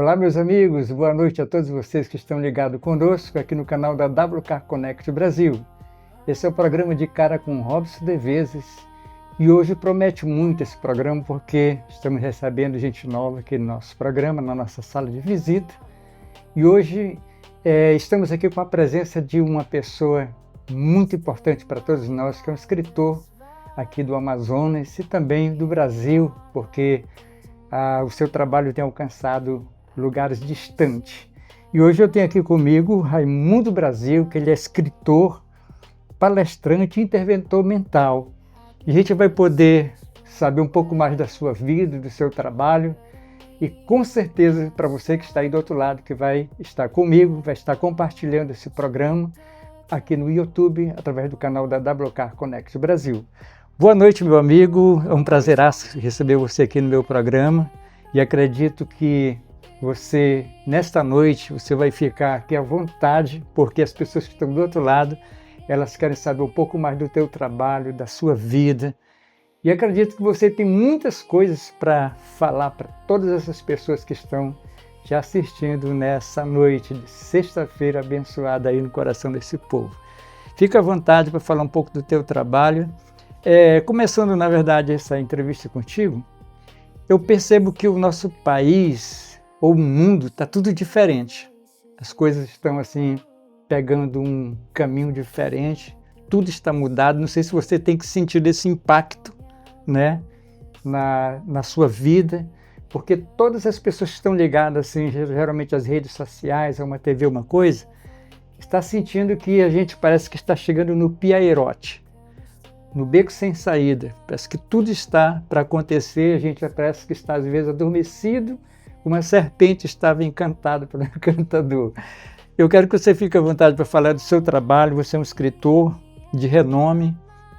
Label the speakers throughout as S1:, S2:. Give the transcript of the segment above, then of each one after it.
S1: Olá, meus amigos, boa noite a todos vocês que estão ligados conosco aqui no canal da WK Connect Brasil. Esse é o programa De Cara com Robson Devesas e hoje promete muito esse programa porque estamos recebendo gente nova aqui no nosso programa, na nossa sala de visita. E hoje estamos aqui com a presença de uma pessoa muito importante para todos nós, que é um escritor aqui do Amazonas e também do Brasil, porque o seu trabalho tem alcançado lugares distantes. E hoje eu tenho aqui comigo Raimundo Brasil, que ele é escritor, palestrante e interventor mental. E a gente vai poder saber um pouco mais da sua vida, do seu trabalho, e com certeza para você que está aí do outro lado, que vai estar comigo, vai estar compartilhando esse programa aqui no YouTube, através do canal da WK Connect Brasil. Boa noite, meu amigo, é um prazeraço receber você aqui no meu programa e acredito que você, nesta noite, você vai ficar aqui à vontade, porque as pessoas que estão do outro lado, elas querem saber um pouco mais do teu trabalho, da sua vida. E acredito que você tem muitas coisas para falar para todas essas pessoas que estão te assistindo nessa noite de sexta-feira abençoada aí no coração desse povo. Fica à vontade para falar um pouco do teu trabalho. Começando, na verdade, essa entrevista contigo, eu percebo que o nosso país, ou o mundo, está tudo diferente. As coisas estão assim, pegando um caminho diferente, tudo está mudado. Não sei se você tem que sentir esse impacto, né, na sua vida, porque todas as pessoas que estão ligadas, assim, geralmente às redes sociais, a uma TV, uma coisa, está sentindo que a gente parece que está chegando no piaerote, no beco sem saída. Parece que tudo está para acontecer, a gente parece que está às vezes adormecido, uma serpente estava encantada pelo encantador. Eu quero que você fique à vontade para falar do seu trabalho. Você é um escritor de renome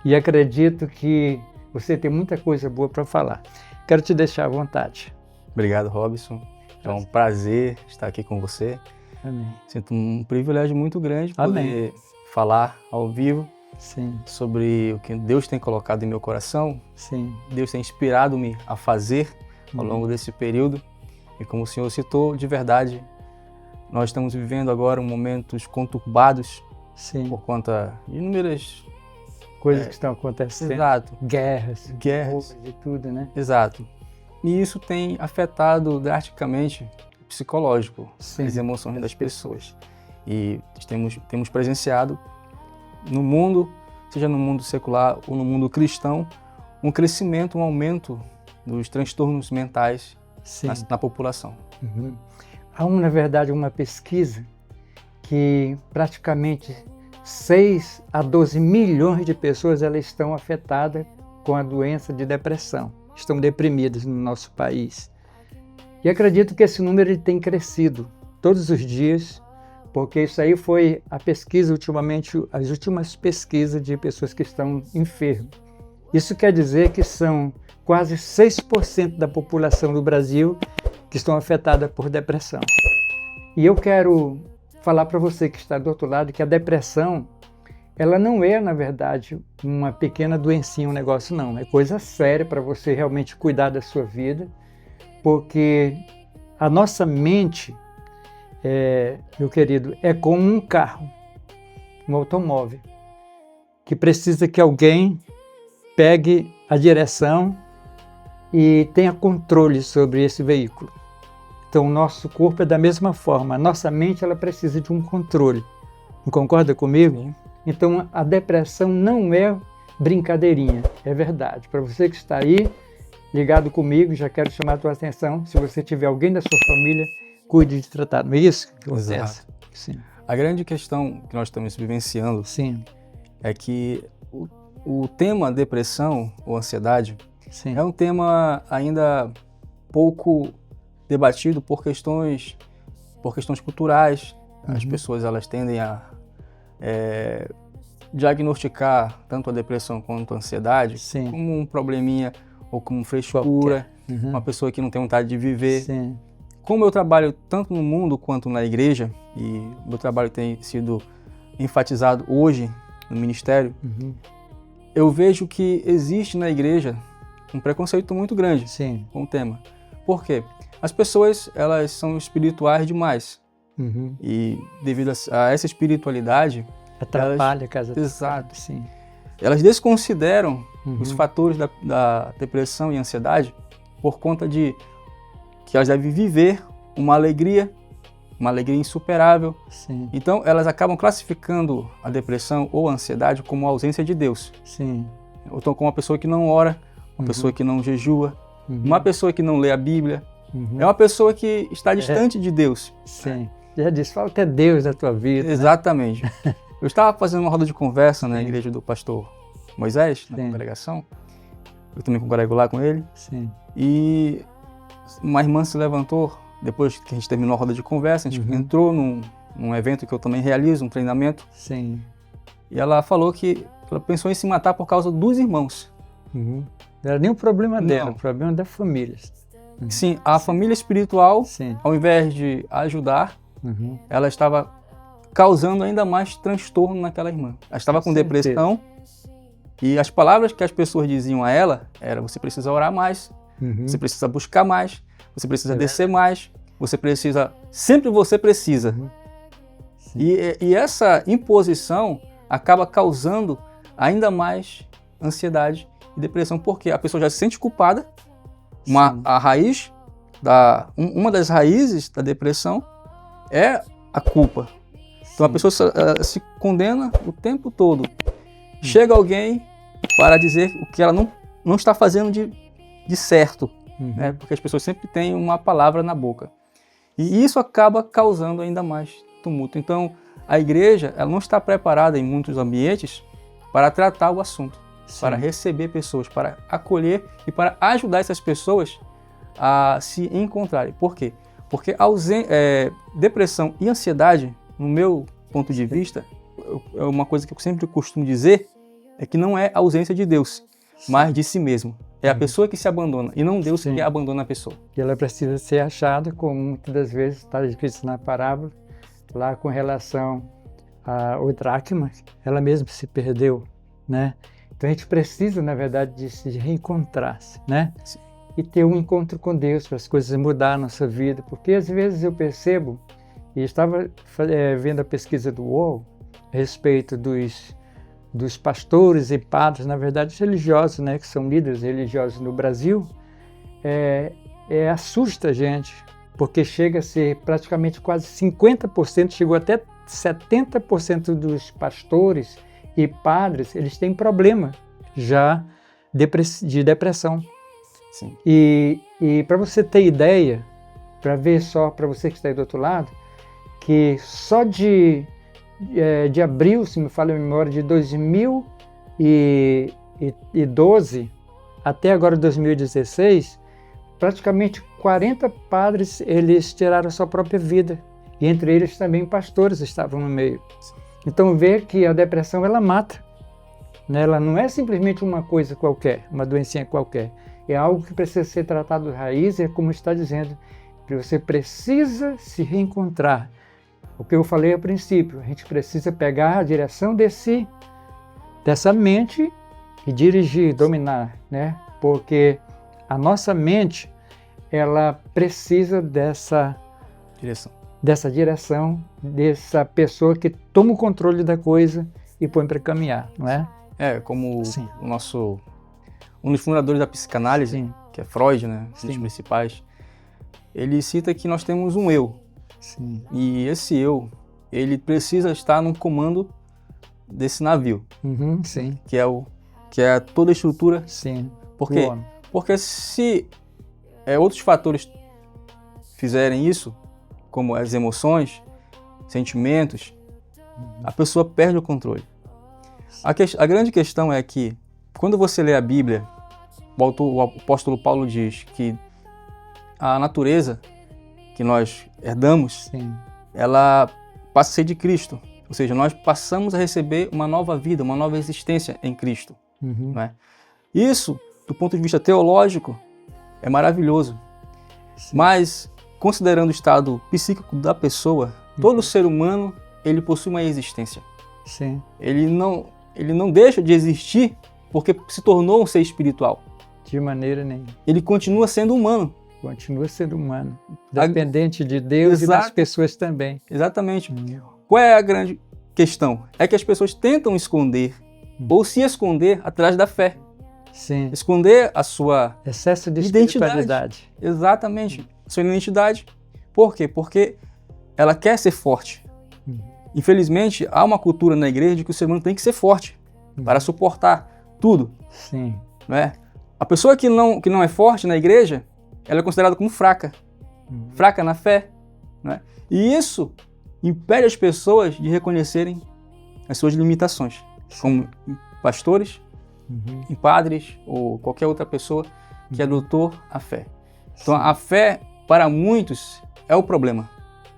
S1: e acredito que você tem muita coisa boa para falar. Quero te deixar à vontade.
S2: Obrigado, Robson. É um prazer estar aqui com você.
S1: Amém.
S2: Sinto um privilégio muito grande poder falar ao vivo.
S1: Sim.
S2: Sobre o que Deus tem colocado em meu coração.
S1: Sim.
S2: Deus tem inspirado-me a fazer ao longo desse período. E como o senhor citou, de verdade, nós estamos vivendo agora momentos conturbados.
S1: Sim.
S2: Por conta de inúmeras
S1: coisas que estão acontecendo.
S2: Exato.
S1: Guerras
S2: e
S1: tudo, né?
S2: Exato. E isso tem afetado drasticamente o psicológico,
S1: sim,
S2: as emoções das pessoas. E temos presenciado no mundo, seja no mundo secular ou no mundo cristão, um crescimento, um aumento dos transtornos mentais na população.
S1: Uhum. Há, na verdade, uma pesquisa que praticamente 6 a 12 milhões de pessoas elas estão afetadas com a doença de depressão, estão deprimidas no nosso país. E acredito que esse número ele tem crescido todos os dias, porque isso aí foi a pesquisa ultimamente, as últimas pesquisas de pessoas que estão enfermas. Isso quer dizer que são quase 6% da população do Brasil que estão afetadas por depressão. E eu quero falar para você que está do outro lado que a depressão, ela não é, na verdade, uma pequena doencinha, um negócio não. É coisa séria para você realmente cuidar da sua vida, porque a nossa mente, meu querido, é como um carro, um automóvel, que precisa que alguém pegue a direção e tenha controle sobre esse veículo. Então, o nosso corpo é da mesma forma. A nossa mente ela precisa de um controle. Não concorda comigo?
S2: Sim.
S1: Então, a depressão não é brincadeirinha, é verdade. Para você que está aí, ligado comigo, já quero chamar a tua atenção. Se você tiver alguém da sua família, cuide de tratar. Não é isso que acontece?
S2: Sim. A grande questão que nós estamos vivenciando é que o tema depressão ou ansiedade é um tema ainda pouco debatido por questões culturais. As pessoas elas tendem a diagnosticar tanto a depressão quanto a ansiedade como um probleminha ou como frescura, uma pessoa que não tem vontade de viver. Como eu trabalho tanto no mundo quanto na igreja, e meu trabalho tem sido enfatizado hoje no ministério, eu vejo que existe na igreja um preconceito muito grande com o tema. Por quê? As pessoas, elas são espirituais demais. E devido a essa espiritualidade...
S1: Atrapalha a casa.
S2: Exato.
S1: Sim.
S2: Elas desconsideram os fatores da depressão e ansiedade por conta de que elas devem viver uma alegria insuperável.
S1: Sim.
S2: Então, elas acabam classificando a depressão ou a ansiedade como a ausência de Deus.
S1: Sim.
S2: Ou então como uma pessoa que não ora, uma pessoa que não jejua, uma pessoa que não lê a Bíblia. É uma pessoa que está distante de Deus.
S1: Sim. Já disse, falta Deus na tua vida.
S2: Exatamente. Né? Eu estava fazendo uma roda de conversa na igreja do pastor Moisés, na congregação. Eu também congrego lá com ele.
S1: Sim.
S2: E uma irmã se levantou, depois que a gente terminou a roda de conversa, a gente entrou num evento que eu também realizo, um treinamento.
S1: Sim.
S2: E ela falou que ela pensou em se matar por causa dos irmãos.
S1: Não era nem o problema dela, o problema da família.
S2: Sim, a família espiritual, ao invés de ajudar, ela estava causando ainda mais transtorno naquela irmã. Ela estava com depressão e as palavras que as pessoas diziam a ela era: você precisa orar mais, você precisa buscar mais, você precisa descer mais, você precisa, sempre você precisa. E essa imposição acaba causando ainda mais ansiedade e depressão, porque a pessoa já se sente culpada. Uma das raízes da depressão é a culpa. Então a pessoa se condena o tempo todo. Chega alguém para dizer o que ela não está fazendo de certo, né? Porque as pessoas sempre têm uma palavra na boca. E isso acaba causando ainda mais tumulto. Então a igreja, ela não está preparada em muitos ambientes para tratar o assunto, para receber pessoas, para acolher e para ajudar essas pessoas a se encontrarem. Por quê? Porque depressão e ansiedade, no meu ponto de vista, é uma coisa que eu sempre costumo dizer, é que não é a ausência de Deus, mas de si mesmo. É a pessoa que se abandona e não Deus que abandona a pessoa.
S1: E ela precisa ser achada, como muitas das vezes está escrito na parábola, lá com relação ao dracma, ela mesma se perdeu, né? Então a gente precisa, na verdade, de se reencontrar, né? Sim. E ter um encontro com Deus para as coisas mudar a nossa vida, porque às vezes eu percebo, e estava vendo a pesquisa do UOL a respeito dos pastores e padres, na verdade religiosos, né, que são líderes religiosos no Brasil, assusta a gente, porque chega a ser praticamente quase 50%, chegou até 70% dos pastores e padres, eles têm problema já de depressão.
S2: Sim.
S1: E para você ter ideia, para ver só, para você que está aí do outro lado, que só de abril, se me falha a memória, de 2012 até agora 2016, praticamente 40 padres eles tiraram a sua própria vida. E entre eles também pastores estavam no meio. Então vê que a depressão ela mata, né? Ela não é simplesmente uma coisa qualquer, uma doencinha qualquer. É algo que precisa ser tratado de raiz, é como está dizendo, que você precisa se reencontrar. O que eu falei a princípio, a gente precisa pegar a direção dessa mente e dirigir, dominar, né? Porque a nossa mente, ela precisa dessa direção, dessa pessoa que toma o controle da coisa e põe para caminhar, não é?
S2: Como um dos fundadores da psicanálise, que é Freud, né? Um dos principais, ele cita que nós temos um eu.
S1: Sim.
S2: E esse eu, ele precisa estar no comando desse navio,
S1: sim.
S2: que é toda a estrutura.
S1: Sim.
S2: Por quê? Porque se outros fatores fizerem isso, como as emoções, sentimentos, a pessoa perde o controle. A grande questão é que, quando você lê a Bíblia, o apóstolo Paulo diz que a natureza que nós herdamos, ela passa a ser de Cristo. Ou seja, nós passamos a receber uma nova vida, uma nova existência em Cristo. Né? Isso, do ponto de vista teológico, é maravilhoso. Mas, considerando o estado psíquico da pessoa, todo ser humano, ele possui uma existência. Ele não deixa de existir porque se tornou um ser espiritual.
S1: De maneira nenhuma.
S2: Ele continua sendo humano.
S1: Continua sendo humano, dependente de Deus e das pessoas também.
S2: Exatamente. Qual é a grande questão? É que as pessoas tentam esconder ou se esconder atrás da fé.
S1: Sim.
S2: Esconder a sua
S1: excesso de espiritualidade.
S2: Exatamente. Sua identidade. Por quê? Porque ela quer ser forte. Infelizmente, há uma cultura na igreja de que o ser humano tem que ser forte para suportar tudo.
S1: Sim.
S2: Não é? A pessoa que não é forte na igreja, ela é considerada como fraca. Fraca na fé. Não é? E isso impede as pessoas de reconhecerem as suas limitações. Como pastores, em padres ou qualquer outra pessoa que adotou a fé. Então, a fé, para muitos, é o problema.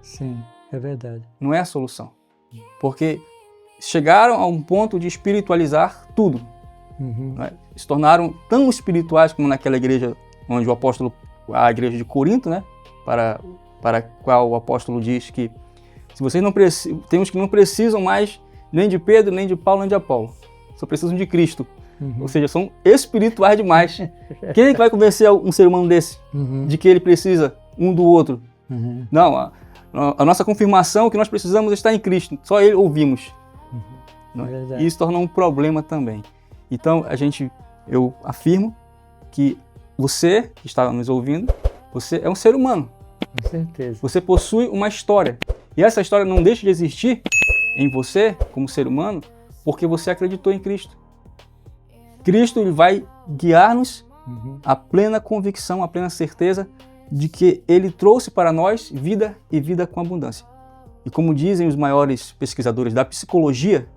S1: Sim, é verdade.
S2: Não é a solução. Porque chegaram a um ponto de espiritualizar tudo. Né? Se tornaram tão espirituais como naquela igreja onde a igreja de Corinto, né? para a qual o apóstolo diz que se vocês não precisam, tem uns que não precisam mais nem de Pedro, nem de Paulo, nem de Apolo. Só precisam de Cristo. Ou seja, são espirituais demais. Quem é que vai convencer um ser humano desse de que ele precisa um do outro? Não, a nossa confirmação que nós precisamos está em Cristo. Só ele ouvimos. E isso torna um problema também. Então, eu afirmo que você que está nos ouvindo, você é um ser humano.
S1: Com certeza.
S2: Você possui uma história. E essa história não deixa de existir em você, como ser humano, porque você acreditou em Cristo. Cristo ele vai guiar-nos à plena convicção, à plena certeza de que Ele trouxe para nós vida e vida com abundância. E como dizem os maiores pesquisadores da psicologia,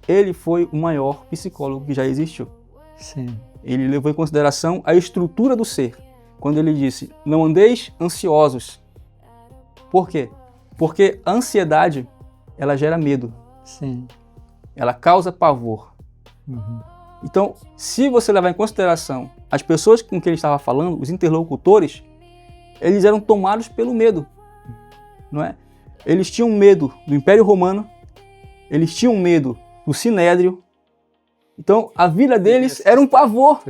S2: Ele foi o maior psicólogo que já existiu.
S1: Sim.
S2: Ele levou em consideração a estrutura do ser, quando ele disse, não andeis ansiosos. Por quê? Porque a ansiedade, ela gera medo.
S1: Sim.
S2: Ela causa pavor. Então, se você levar em consideração as pessoas com quem ele estava falando, os interlocutores, eles eram tomados pelo medo, não é? Eles tinham medo do Império Romano, eles tinham medo do Sinédrio. Então, a vida deles era um pavor.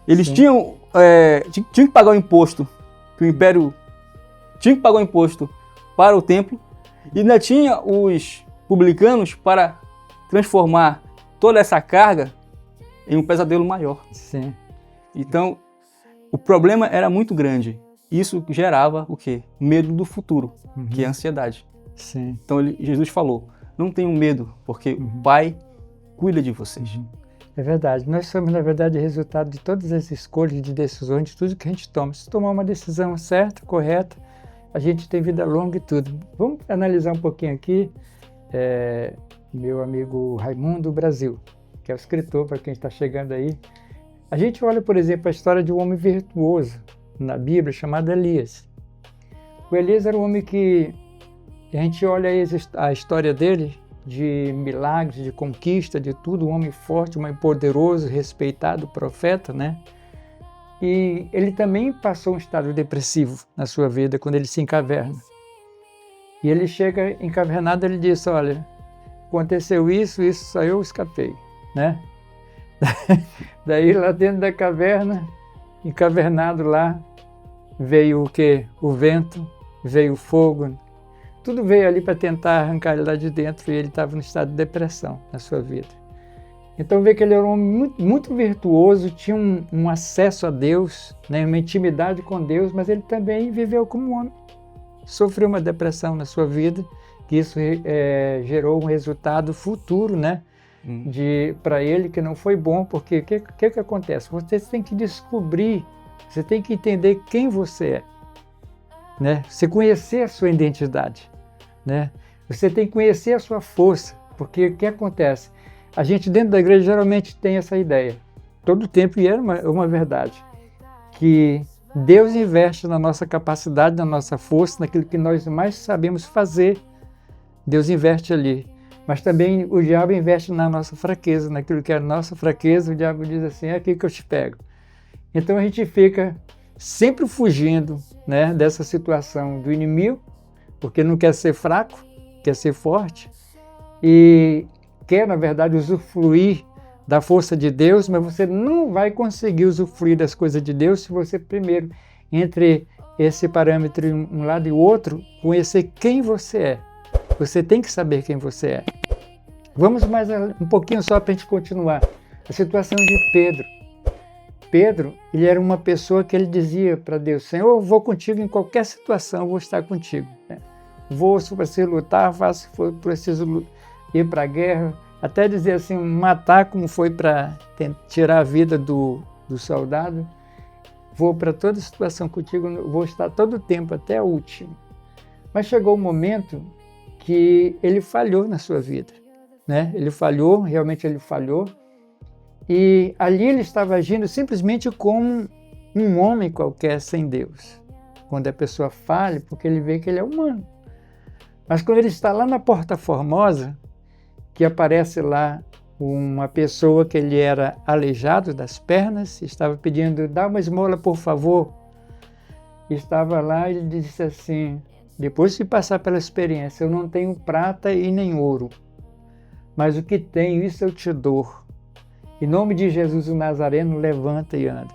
S2: Eles tinham que pagar o imposto, que o Império tinha que pagar o imposto para o templo, e ainda tinha os publicanos para transformar toda essa carga em um pesadelo maior.
S1: Sim.
S2: Então, o problema era muito grande. Isso gerava o quê? Medo do futuro, que é a ansiedade.
S1: Sim.
S2: Então, Jesus falou, não tenham medo, porque o Pai cuida de vocês.
S1: É verdade. Nós somos, na verdade, resultado de todas as escolhas, de decisões, de tudo que a gente toma. Se tomar uma decisão certa, correta, a gente tem vida longa e tudo. Vamos analisar um pouquinho aqui. Meu amigo Raimundo Brasil, que é o escritor, para quem está chegando aí. A gente olha, por exemplo, a história de um homem virtuoso na Bíblia, chamado Elias. O Elias era um homem que a gente olha a história dele, de milagres, de conquista, de tudo, um homem forte, um homem poderoso, respeitado, profeta, né? E ele também passou um estado depressivo na sua vida, quando ele se encaverna. E ele chega encavernado, ele diz, olha, aconteceu isso, só eu escapei, né? Daí lá dentro da caverna, encavernado lá, veio o quê? O vento, veio o fogo, tudo veio ali para tentar arrancar ele lá de dentro e ele estava no estado de depressão na sua vida. Então vê que ele era um homem muito, muito virtuoso, tinha um acesso a Deus, né, uma intimidade com Deus, mas ele também viveu como um homem. Sofreu uma depressão na sua vida, que isso gerou um resultado futuro, né, para ele que não foi bom, porque o que acontece? Você tem que descobrir, você tem que entender quem você é, né? Você conhecer a sua identidade, né? Você tem que conhecer a sua força, porque o que acontece? A gente dentro da igreja geralmente tem essa ideia, todo tempo, e era uma verdade, que Deus investe na nossa capacidade, na nossa força, naquilo que nós mais sabemos fazer. Deus investe ali. Mas também o diabo investe na nossa fraqueza, naquilo que é a nossa fraqueza, o diabo diz assim, é aqui que eu te pego. Então a gente fica sempre fugindo, né, dessa situação do inimigo, porque não quer ser fraco, quer ser forte, e quer, na verdade, usufruir da força de Deus, mas você não vai conseguir usufruir das coisas de Deus se você primeiro, entre esse parâmetro um lado e o outro, conhecer quem você é. Você tem que saber quem você é. Vamos mais um pouquinho só para a gente continuar. A situação de Pedro. Pedro, ele era uma pessoa que ele dizia para Deus: Senhor, eu vou contigo em qualquer situação, eu vou estar contigo. Vou, se preciso lutar, faço, se for preciso ir para a guerra. Até dizer assim, matar como foi para tirar a vida do soldado. Vou para toda situação contigo, vou estar todo o tempo, até o último. Mas chegou um momento que ele falhou na sua vida, né? Ele falhou, realmente ele falhou. E ali ele estava agindo simplesmente como um homem qualquer sem Deus. Quando a pessoa falha, porque ele vê que ele é humano. Mas quando ele está lá na Porta Formosa, que aparece lá uma pessoa que ele era aleijado das pernas, estava pedindo, dá uma esmola, por favor. Estava lá e ele disse assim, depois de passar pela experiência, eu não tenho prata e nem ouro, mas o que tenho, isso eu te dou. Em nome de Jesus o Nazareno, levanta e anda.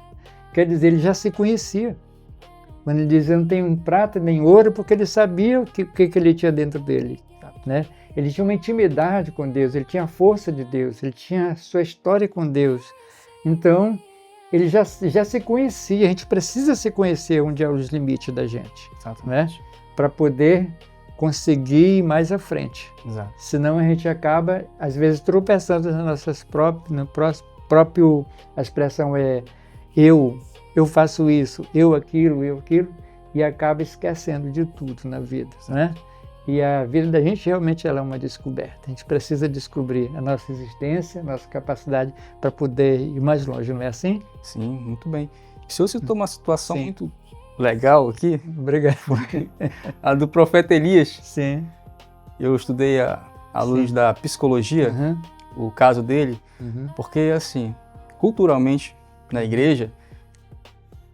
S1: Quer dizer, ele já se conhecia. Quando ele diz, eu não tenho prata nem ouro, porque ele sabia o que ele tinha dentro dele, né? Ele tinha uma intimidade com Deus, ele tinha a força de Deus, ele tinha a sua história com Deus. Então, ele já se conhecia. A gente precisa se conhecer onde é os limites da gente, né? Para poder conseguir ir mais à frente.
S2: Exato.
S1: Senão a gente acaba, às vezes, tropeçando nas nossas próprias... A expressão é eu faço isso, eu aquilo, e acaba esquecendo de tudo na vida, né? E a vida da gente realmente ela é uma descoberta. A gente precisa descobrir a nossa existência, a nossa capacidade para poder ir mais longe, não é assim?
S2: Sim, muito bem. O senhor citou uma situação muito legal aqui.
S1: Obrigado.
S2: A do profeta Elias.
S1: Sim.
S2: Eu estudei à luz da psicologia, o caso dele, porque, assim, culturalmente, na igreja,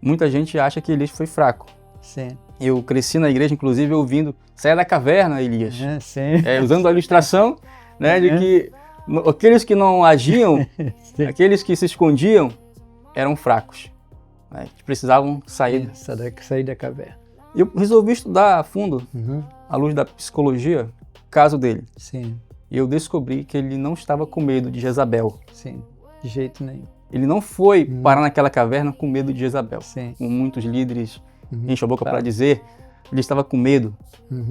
S2: muita gente acha que Elias foi fraco.
S1: Sim.
S2: Eu cresci na igreja, inclusive, ouvindo saia da caverna, Elias.
S1: Sim.
S2: Usando a ilustração, né, de que aqueles que não agiam, aqueles que se escondiam, eram fracos. Né, que precisavam sair
S1: da caverna.
S2: Eu resolvi estudar a fundo, à luz da psicologia, o caso dele.
S1: Sim.
S2: E eu descobri que ele não estava com medo de Jezabel.
S1: Sim, de jeito nenhum.
S2: Ele não foi parar naquela caverna com medo de Jezabel.
S1: Sim.
S2: Como muitos líderes enchem a boca para dizer, ele estava com medo.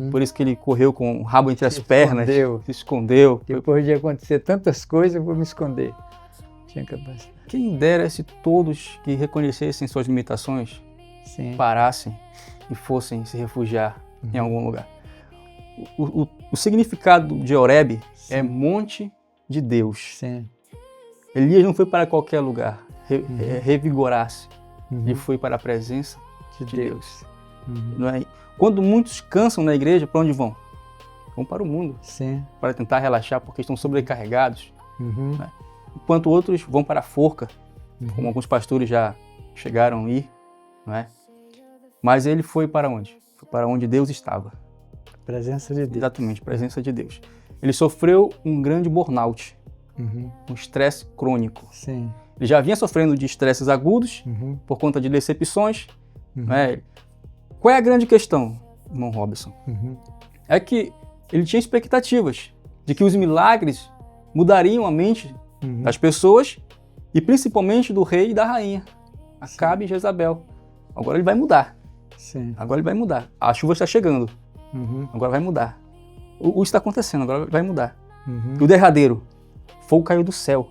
S2: Por isso que ele correu com o rabo entre as pernas, se escondeu.
S1: Depois de acontecer tantas coisas, eu vou me esconder. Tinha capacidade.
S2: Quem dera se todos que reconhecessem suas limitações parassem e fossem se refugiar em algum lugar. O significado de Horebe é monte de Deus.
S1: Sim.
S2: Elias não foi para qualquer lugar revigorar-se. Ele foi para a presença de Deus. Não é? Quando muitos cansam na igreja, para onde vão? Vão para o mundo.
S1: Sim.
S2: Para tentar relaxar porque estão sobrecarregados. Né? Enquanto outros vão para a forca, como alguns pastores já chegaram a ir. Não é? Mas ele foi para onde? Foi para onde Deus estava.
S1: Presença de Deus.
S2: Exatamente, presença de Deus. Ele sofreu um grande burnout, um estresse crônico.
S1: Sim.
S2: Ele já vinha sofrendo de estresses agudos por conta de decepções. Né? Qual é a grande questão, irmão Robson? É que ele tinha expectativas de que os milagres mudariam a mente das pessoas e principalmente do rei e da rainha, Acabe e Jezabel. Agora ele vai mudar.
S1: Sim.
S2: Agora ele vai mudar. A chuva está chegando. Agora vai mudar. O está acontecendo, agora vai mudar. E o derradeiro, fogo caiu do céu,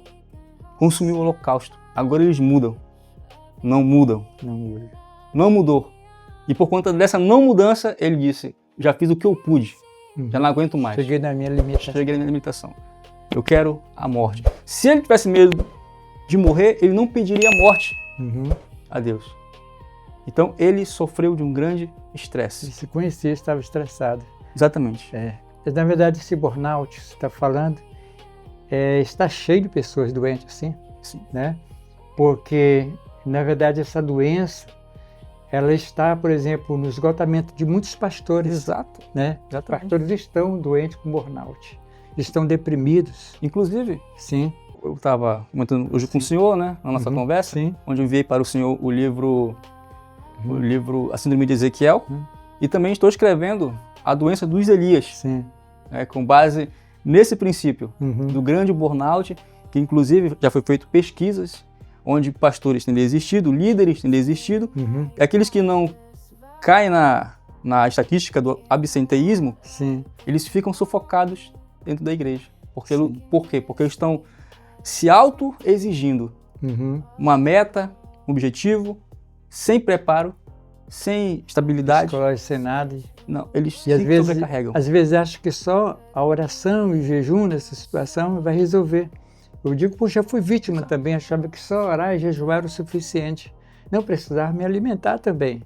S2: consumiu o holocausto. Agora eles mudam. Não mudam. Não mudou. E por conta dessa não mudança, ele disse, já fiz o que eu pude, já não aguento mais.
S1: Cheguei na minha
S2: limitação. Eu quero a morte. Se ele tivesse medo de morrer, ele não pediria a morte a Deus. Então ele sofreu de um grande estresse.
S1: Ele se conhecia, estava estressado.
S2: Exatamente.
S1: Na verdade, esse burnout que você está falando, está cheio de pessoas doentes assim, né? Porque, na verdade, essa doença, ela está, por exemplo, no esgotamento de muitos pastores.
S2: Exato.
S1: Né? Pastores estão doentes com burnout. Estão deprimidos.
S2: Inclusive,
S1: sim,
S2: eu estava comentando hoje com o senhor, né, na nossa conversa, onde eu enviei para o senhor o livro A Síndrome de Ezequiel, e também estou escrevendo A Doença dos Elias, com base nesse princípio do grande burnout, que inclusive já foi feito pesquisas, onde pastores têm desistido, líderes têm desistido, e aqueles que não caem na estatística do absenteísmo, eles ficam sufocados dentro da igreja. Por quê? Porque eles estão se auto-exigindo uma meta, um objetivo, sem preparo, sem estabilidade.
S1: Sem nada.
S2: Não, eles se sobrecarregam.
S1: Às vezes acham que só a oração e o jejum nessa situação vai resolver. Eu digo, já fui vítima também, achava que só orar e jejuar era o suficiente. Não, precisava me alimentar também.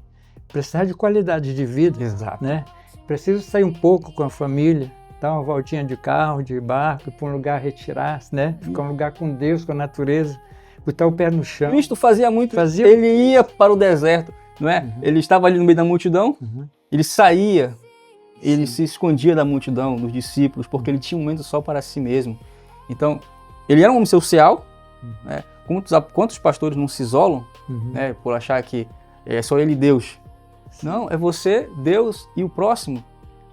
S1: Precisar de qualidade de vida.
S2: Exato.
S1: Né? Preciso sair um pouco com a família, dar uma voltinha de carro, de barco, ir para um lugar retirar-se, né? Ficar um lugar com Deus, com a natureza, botar o pé no chão.
S2: Cristo fazia muito. Ele ia para o deserto, não é? Ele estava ali no meio da multidão, ele saía, ele se escondia da multidão, dos discípulos, porque ele tinha um momento só para si mesmo. Então, ele era um homem social, né? Quantos pastores não se isolam, né, por achar que é só ele e Deus? Não, é você, Deus e o próximo.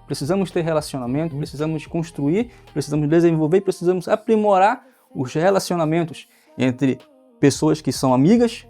S2: Precisamos ter relacionamento, precisamos construir, precisamos desenvolver, precisamos aprimorar os relacionamentos entre pessoas que são amigas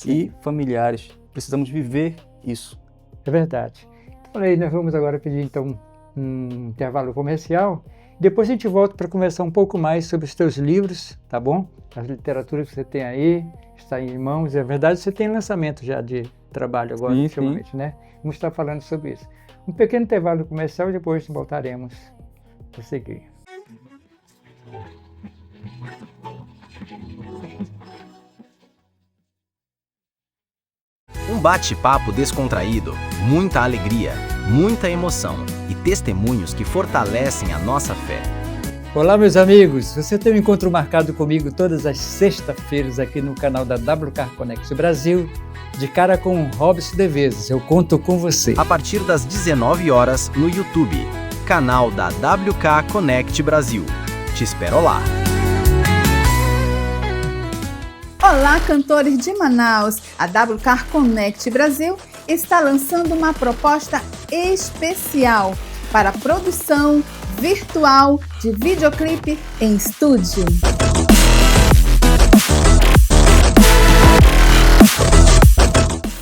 S2: e familiares. Precisamos viver isso.
S1: É verdade. Então, aí nós vamos agora pedir então um intervalo comercial. Depois a gente volta para conversar um pouco mais sobre os teus livros, tá bom? As literaturas que você tem aí, está em mãos. É verdade, você tem lançamento já de trabalho agora, ultimamente, né? Vamos estar falando sobre isso. Um pequeno intervalo comercial e depois voltaremos a seguir.
S3: Um bate-papo descontraído, muita alegria, muita emoção e testemunhos que fortalecem a nossa fé.
S1: Olá, meus amigos! Você tem um encontro marcado comigo todas as sextas-feiras aqui no canal da WK Connect Brasil, de cara com Robson de Vezes. Eu conto com você.
S3: A partir das 19 horas no YouTube, canal da WK Connect Brasil. Te espero lá!
S4: Olá, cantores de Manaus! A WK Connect Brasil está lançando uma proposta especial para produção virtual de videoclipe em estúdio.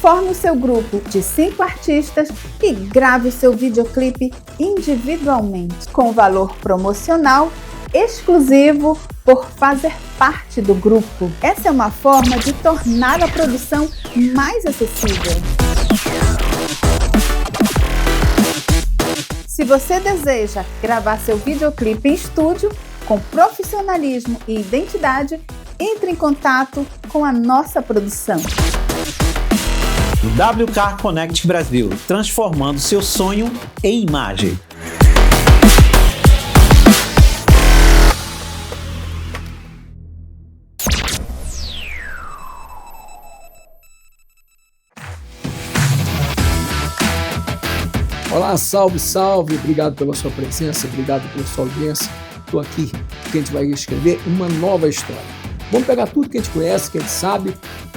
S4: Forme o seu grupo de 5 artistas e grave o seu videoclipe individualmente, com valor promocional exclusivo por fazer parte do grupo. Essa é uma forma de tornar a produção mais acessível. Se você deseja gravar seu videoclipe em estúdio, com profissionalismo e identidade, entre em contato com a nossa produção.
S5: WK Connect Brasil, transformando seu sonho em imagem.
S6: Olá, salve, salve! Obrigado pela sua presença, obrigado pela sua audiência. Estou aqui porque a gente vai escrever uma nova história. Vamos pegar tudo que a gente conhece, que a gente sabe,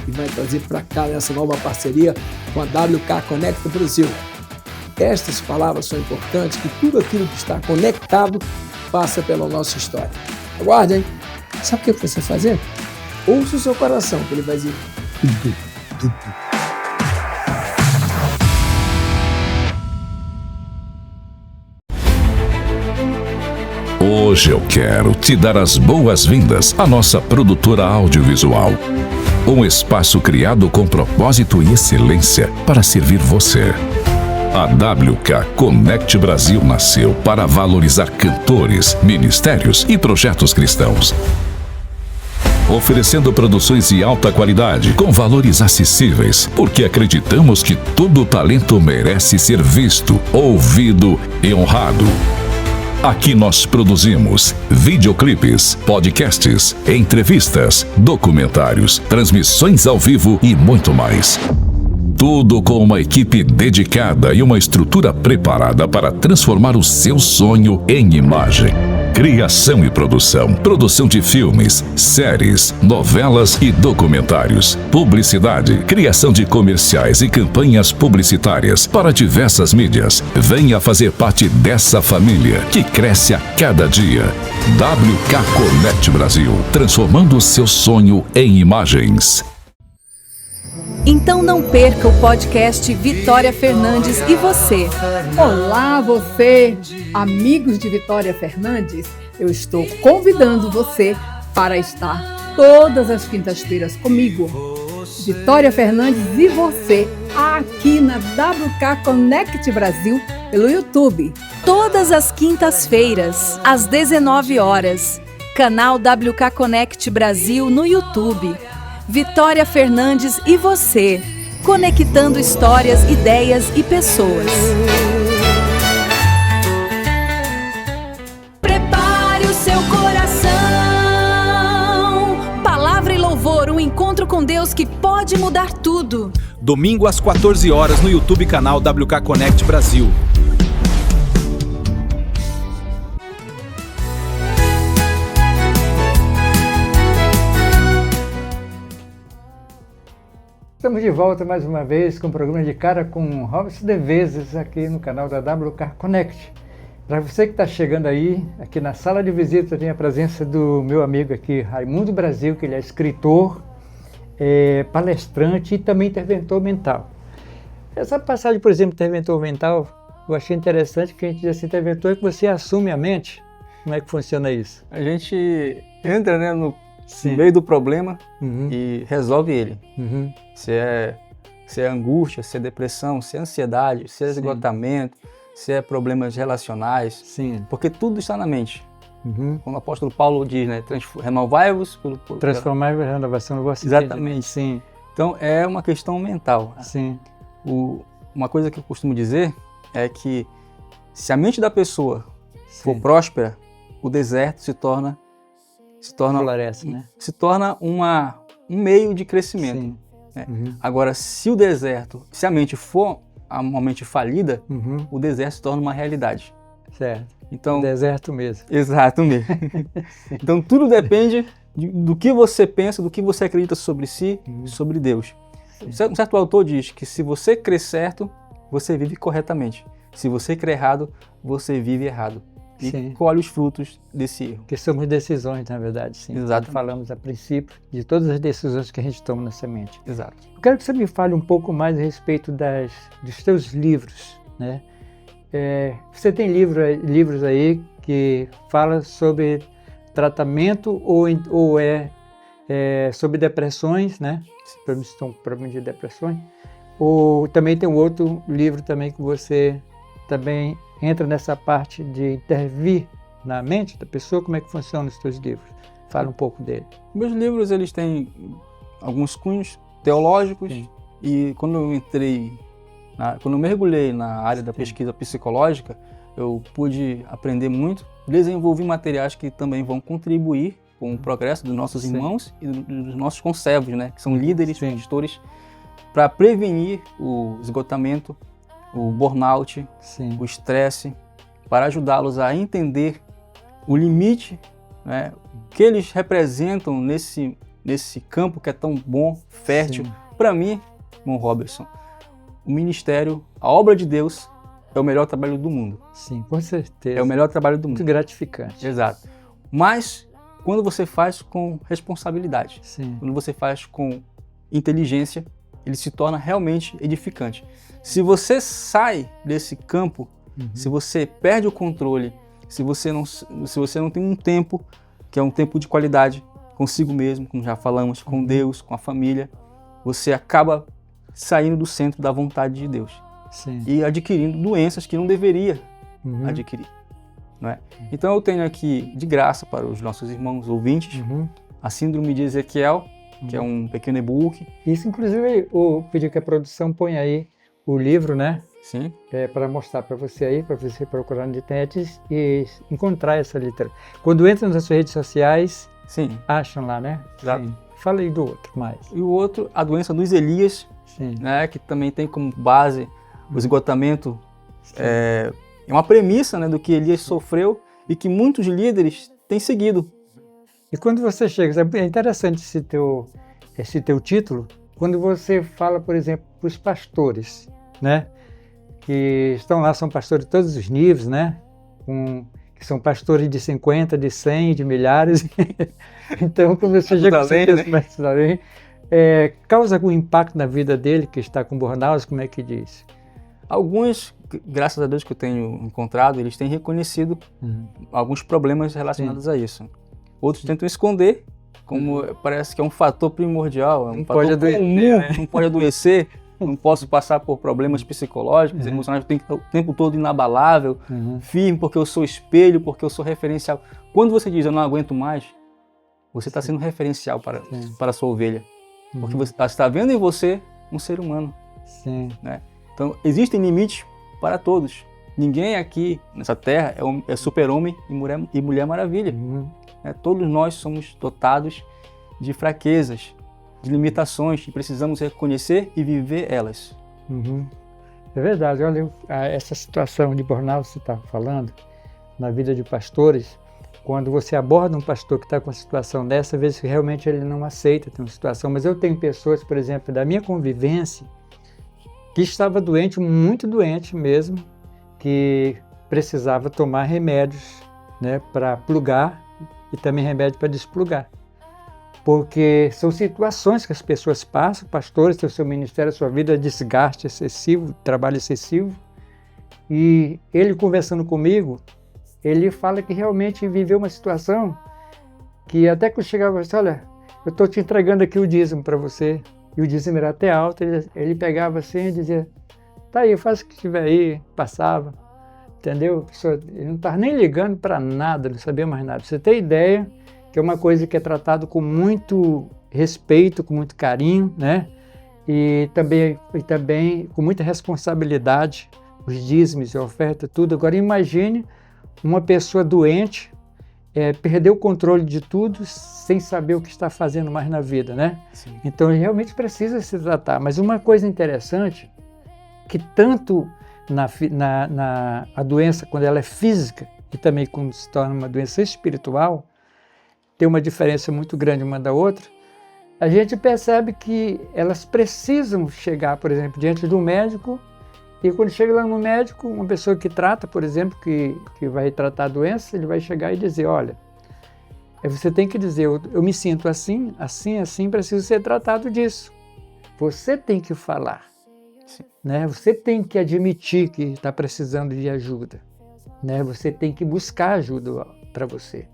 S6: e vai trazer para cá nessa nova parceria com a WK Connect Brasil. Estas palavras são importantes, que tudo aquilo que está conectado passa pela nossa história. Aguarde, hein? Sabe o que você vai fazer? Ouça o seu coração, que ele vai dizer tudo.
S7: Hoje eu quero te dar as boas-vindas à nossa produtora audiovisual. Um espaço criado com propósito e excelência para servir você. A WK Connect Brasil nasceu para valorizar cantores, ministérios e projetos cristãos. Oferecendo produções de alta qualidade, com valores acessíveis, porque acreditamos que todo talento merece ser visto, ouvido e honrado. Aqui nós produzimos videoclipes, podcasts, entrevistas, documentários, transmissões ao vivo e muito mais. Tudo com uma equipe dedicada e uma estrutura preparada para transformar o seu sonho em imagem. Criação e produção. Produção de filmes, séries, novelas e documentários. Publicidade. Criação de comerciais e campanhas publicitárias para diversas mídias. Venha fazer parte dessa família que cresce a cada dia. WK Connect Brasil. Transformando o seu sonho em imagens.
S8: Então não perca o podcast Vitória Fernandes e você.
S9: Olá, você, amigos de Vitória Fernandes. Eu estou convidando você para estar todas as quintas-feiras comigo. Vitória Fernandes e você, aqui na WK Connect Brasil, pelo YouTube.
S8: Todas as quintas-feiras, às 19 horas. Canal WK Connect Brasil no YouTube. Vitória Fernandes e você, conectando histórias, ideias e pessoas. Prepare o seu coração. Palavra e louvor, um encontro com Deus que pode mudar tudo.
S10: Domingo às 14 horas no YouTube canal WK Connect Brasil.
S1: Estamos de volta mais uma vez com o programa de Cara com Robson Devesas aqui no canal da WK Connect. Para você que está chegando aí, aqui na sala de visita tem a presença do meu amigo aqui, Raimundo Brasil, que ele é escritor, palestrante e também interventor mental. Essa passagem, por exemplo, interventor mental, eu achei interessante que a gente diz assim, interventor é que você assume a mente. Como é que funciona isso?
S2: A gente entra, né, no meio do problema e resolve ele. Se é angústia, se é depressão, se é ansiedade, se é esgotamento, se é problemas relacionais. Porque tudo está na mente. Como o apóstolo Paulo diz, né? Renovai-vos pelo...
S1: Transformai-vos pela renovação do vosso
S2: espírito. Exatamente. Então é uma questão mental. Uma coisa que eu costumo dizer é que se a mente da pessoa for próspera, o deserto se torna
S1: floresce, né?
S2: Se torna um meio de crescimento. Né? Agora, se a mente for uma mente falida, o deserto se torna uma realidade.
S1: Certo.
S2: Então,
S1: o deserto mesmo.
S2: Exato mesmo. Então, tudo depende do que você pensa, do que você acredita sobre si, sobre Deus. Um certo autor diz que se você crê certo, você vive corretamente. Se você crê errado, você vive errado. E colhe os frutos desse erro.
S1: Que somos decisões, na verdade, sim.
S2: Exato.
S1: Falamos a princípio de todas as decisões que a gente toma nessa mente.
S2: Exato.
S1: Eu quero que você me fale um pouco mais a respeito dos teus livros, né? Você tem livros aí que falam sobre tratamento ou sobre depressões, né? Problemas de depressões. Ou também tem um outro livro também que você também entra nessa parte de intervir na mente da pessoa. Como é que funcionam os teus livros? Fala um pouco dele.
S2: Meus livros, eles têm alguns cunhos teológicos. E quando eu mergulhei na área da pesquisa psicológica, eu pude aprender muito, desenvolvi materiais que também vão contribuir com o progresso dos nossos irmãos e dos nossos conservos, né? Que são líderes, gestores, para prevenir o esgotamento, o burnout, o estresse, para ajudá-los a entender o limite, né, que eles representam nesse campo que é tão bom, fértil. Para mim, irmão Robertson, o ministério, a obra de Deus é o melhor trabalho do mundo.
S1: Sim, com certeza.
S2: É o melhor trabalho do mundo.
S1: Muito gratificante.
S2: Exato. Mas quando você faz com responsabilidade, quando você faz com inteligência, ele se torna realmente edificante. Se você sai desse campo, se você perde o controle, se você não tem um tempo, que é um tempo de qualidade consigo mesmo, como já falamos, com Deus, com a família, você acaba saindo do centro da vontade de Deus. E adquirindo doenças que não deveria adquirir. Não é? Então eu tenho aqui, de graça para os nossos irmãos ouvintes, a Síndrome de Ezequiel, que é um pequeno e-book.
S1: Isso, inclusive, eu pedi que a produção ponha aí o livro, né?
S2: Sim.
S1: Para mostrar para você aí, para você procurar na internet e encontrar essa literatura. Quando entra nas suas redes sociais, acham lá, né?
S2: Exato.
S1: Fala aí do outro mais.
S2: E o outro, a doença dos Elias, né? Que também tem como base o esgotamento. É uma premissa, né, do que Elias sofreu e que muitos líderes têm seguido.
S1: E quando você chega, é interessante esse teu título, quando você fala, por exemplo, para os pastores, né? Que estão lá, são pastores de todos os níveis, né? Que são pastores de 50, de 100, de milhares. Então, quando você chega causa algum impacto na vida dele, que está com burnout, como é que diz?
S2: Alguns, graças a Deus que eu tenho encontrado, eles têm reconhecido alguns problemas relacionados a isso. Outros tentam esconder, como parece que é um fator primordial, é um fator comum, não pode adoecer, não posso passar por problemas psicológicos, emocionais, eu tenho que estar o tempo todo inabalável, firme, porque eu sou espelho, porque eu sou referencial. Quando você diz eu não aguento mais, você está sendo referencial para a sua ovelha, porque você está vendo em você um ser humano. Né? Então, existem limites para todos. Ninguém aqui nessa terra é super-homem e mulher maravilha. Né? Todos nós somos dotados de fraquezas, de limitações, e precisamos reconhecer e viver elas.
S1: É verdade. Olha, essa situação de burnout que você está falando, na vida de pastores, quando você aborda um pastor que está com uma situação dessa, às vezes realmente ele não aceita ter uma situação. Mas eu tenho pessoas, por exemplo, da minha convivência, que estava doente, muito doente mesmo, que precisava tomar remédios, né, para plugar e também remédio para desplugar. Porque são situações que as pessoas passam, pastores, tem o seu ministério, a sua vida, desgaste excessivo, trabalho excessivo. E ele conversando comigo, ele fala que realmente viveu uma situação que até que eu chegava e disse, olha, eu estou te entregando aqui o dízimo para você. E o dízimo era até alto, ele pegava assim e dizia, tá aí, faz o que tiver aí, passava, entendeu? Ele não estava nem ligando para nada, não sabia mais nada. Pra você ter ideia, que é uma coisa que é tratado com muito respeito, com muito carinho, né? E também com muita responsabilidade, os dízimos, a oferta, tudo. Agora imagine uma pessoa doente, perder o controle de tudo sem saber o que está fazendo mais na vida, né? Sim. Então ele realmente precisa se tratar. Mas uma coisa interessante, que tanto a doença, quando ela é física, e também quando se torna uma doença espiritual, tem uma diferença muito grande uma da outra, a gente percebe que elas precisam chegar, por exemplo, diante do médico, e quando chega lá no médico, uma pessoa que trata, por exemplo, que vai tratar a doença, ele vai chegar e dizer, olha, você tem que dizer, eu me sinto assim, assim, assim, preciso ser tratado disso. Você tem que falar, né? Você tem que admitir que está precisando de ajuda, né? Você tem que buscar ajuda para você.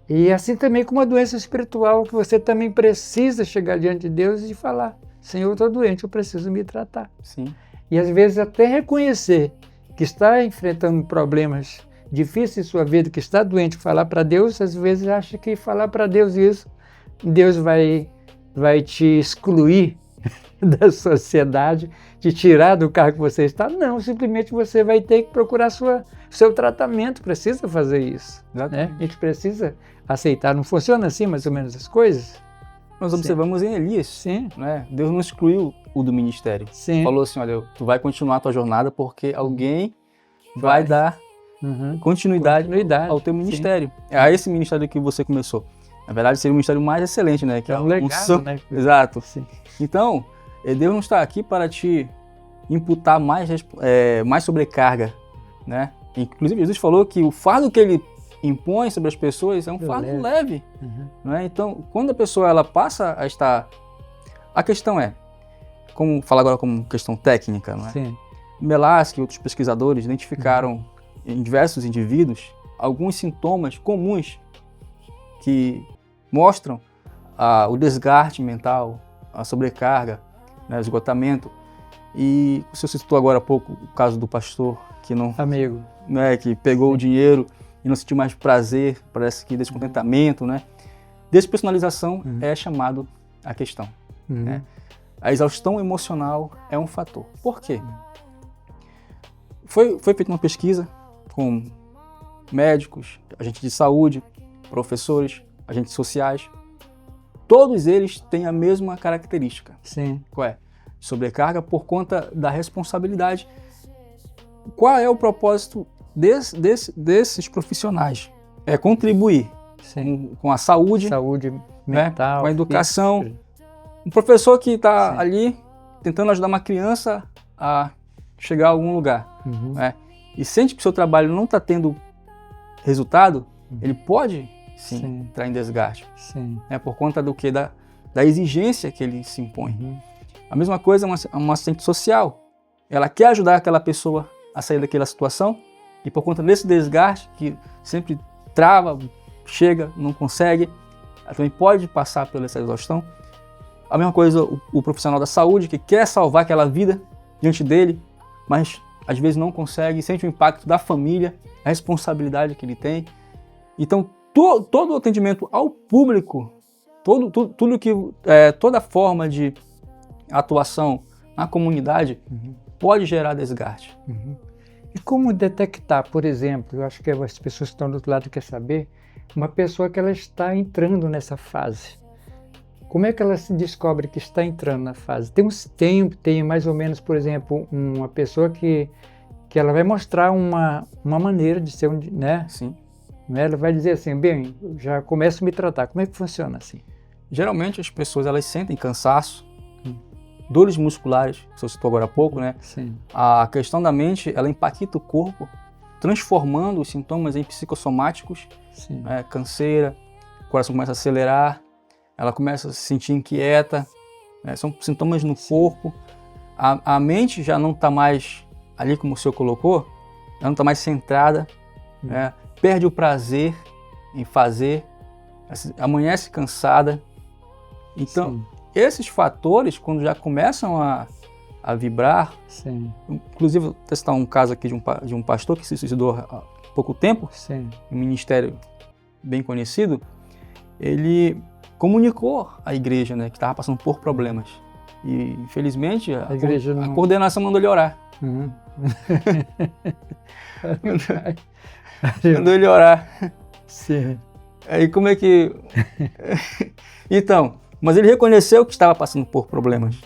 S1: E assim também com uma doença espiritual, que você também precisa chegar diante de Deus e falar, Senhor, eu estou doente, eu preciso me tratar.
S2: Sim.
S1: E às vezes até reconhecer que está enfrentando problemas difíceis em sua vida, que está doente, falar para Deus, às vezes acha que falar para Deus isso, Deus vai te excluir da sociedade, te tirar do cargo que você está. Não, simplesmente você vai ter que procurar seu tratamento, precisa fazer isso. Né? A gente precisa aceitar, não funciona assim mais ou menos as coisas?
S2: Nós observamos em Elias, né? Deus não excluiu o do ministério. Falou assim, olha, tu vai continuar a tua jornada porque alguém vai dar continuidade ao teu ministério. A esse ministério que você começou. Na verdade, seria o ministério mais excelente, né? Que é um legado, né? Exato. Sim. Então, Deus não está aqui para te imputar mais sobrecarga, né? Inclusive, Jesus falou que o fardo que ele impõe sobre as pessoas é um fardo leve. Né? Então, quando a pessoa ela passa a estar... A questão é, falar agora como questão técnica, não é?
S1: Sim.
S2: Melasky e outros pesquisadores identificaram em diversos indivíduos alguns sintomas comuns que mostram o desgaste mental, a sobrecarga, né, o esgotamento. E você citou agora há pouco o caso do pastor que não... Amigo. Né, que pegou o dinheiro e não sentiu mais prazer, parece que descontentamento, né? Despersonalização é chamado a questão. Né? A exaustão emocional é um fator. Por quê? Foi feita uma pesquisa com médicos, agentes de saúde, professores, agentes sociais. Todos eles têm a mesma característica.
S1: Sim.
S2: Qual é? Sobrecarga por conta da responsabilidade. Qual é o propósito desses profissionais. É contribuir com a saúde mental, com a educação. Física. Um professor que está ali tentando ajudar uma criança a chegar a algum lugar, né? E sente que o seu trabalho não está tendo resultado, ele pode sim entrar em desgaste, né? Por conta do que? Da exigência que ele se impõe. A mesma coisa uma assistente social. Ela quer ajudar aquela pessoa a sair daquela situação e por conta desse desgaste que sempre trava, chega, não consegue, ela também pode passar por essa exaustão. A mesma coisa o profissional da saúde que quer salvar aquela vida diante dele, mas às vezes não consegue, sente o impacto da família, a responsabilidade que ele tem. Então, todo o atendimento ao público, toda forma de atuação na comunidade pode gerar desgaste.
S1: E como detectar, por exemplo, eu acho que as pessoas que estão do outro lado querem saber, uma pessoa que ela está entrando nessa fase. Como é que ela se descobre que está entrando na fase? Tem mais ou menos, por exemplo, uma pessoa que ela vai mostrar uma maneira de ser, né?
S2: Sim.
S1: Ela vai dizer assim, bem, já começo a me tratar. Como é que funciona assim?
S2: Geralmente as pessoas elas sentem cansaço, dores musculares, que você citou agora há pouco, né?
S1: Sim.
S2: A questão da mente, ela impacta o corpo, transformando os sintomas em psicossomáticos, né? Canseira, o coração começa a acelerar, ela começa a se sentir inquieta, né? São sintomas no corpo. A mente já não está mais ali como o senhor colocou, ela não está mais centrada, né? Perde o prazer em fazer, amanhece cansada. Então, esses fatores, quando já começam a vibrar, inclusive, vou testar um caso aqui de um pastor que se suicidou há pouco tempo, um ministério bem conhecido, ele comunicou à igreja, né, que estava passando por problemas. E, infelizmente, a coordenação mandou ele orar. Mandou ele orar.
S1: Sim.
S2: Aí como é que... Então, mas ele reconheceu que estava passando por problemas,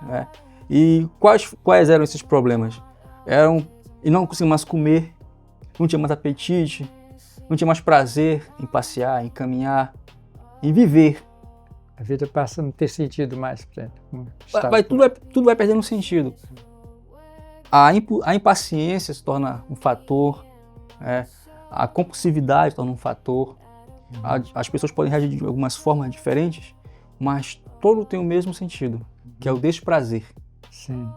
S2: né? E quais eram esses problemas? Ele não conseguia mais comer, não tinha mais apetite, não tinha mais prazer em passear, em caminhar, em viver.
S1: A vida passa a não ter sentido mais.
S2: Tudo vai perdendo sentido. A impaciência se torna um fator, a compulsividade se torna um fator. As pessoas podem reagir de algumas formas diferentes, mas todo tem o mesmo sentido, que é o desprazer.
S1: Sim.